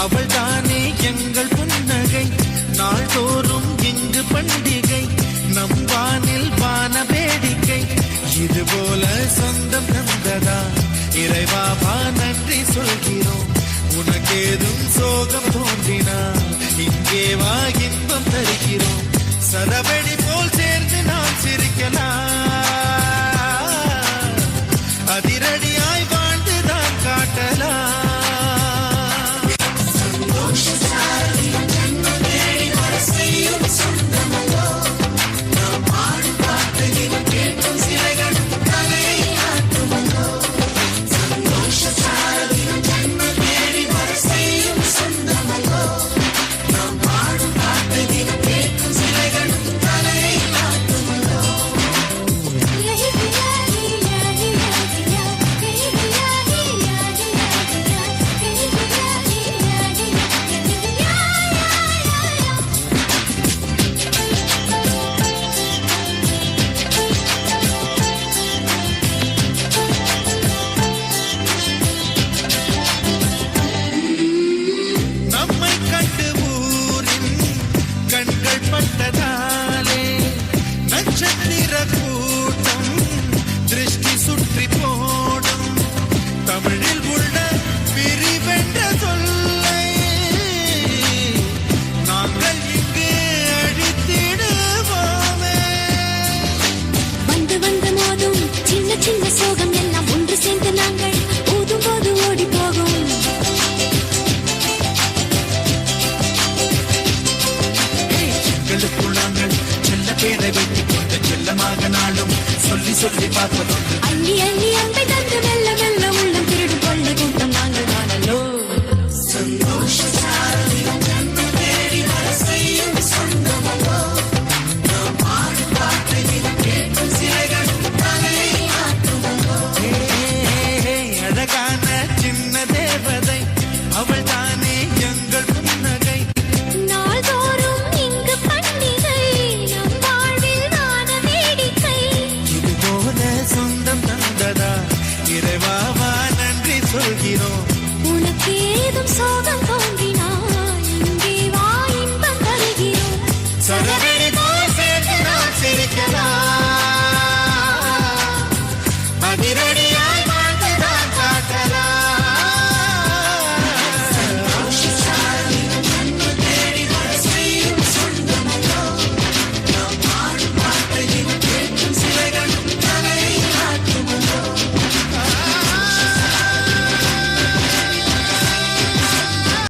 அவள் தானே எங்கள் புன்னகை நாள்தோறும் இங்கு பண்டிகை நம் வானில் வான வேடிக்கை இதுபோல சொந்தம் தந்ததா இறைவாவா நன்றி சொல்கிறோம் உனக்கேதும் சோகம் தோன்றினா இங்கே வா இன்பம் தருகிறோம் சரவெடி போல் சேர்ந்து நாம் சிரிக்கலாம் அதிரடியாய் வாழ்ந்துதான் காட்டலாம் பேரை வைத்துக் கொண்டு செல்லமாக நாளும் சொல்லி சொல்லி பார்ப்பதுண்டு அள்ளி அள்ளி அந்த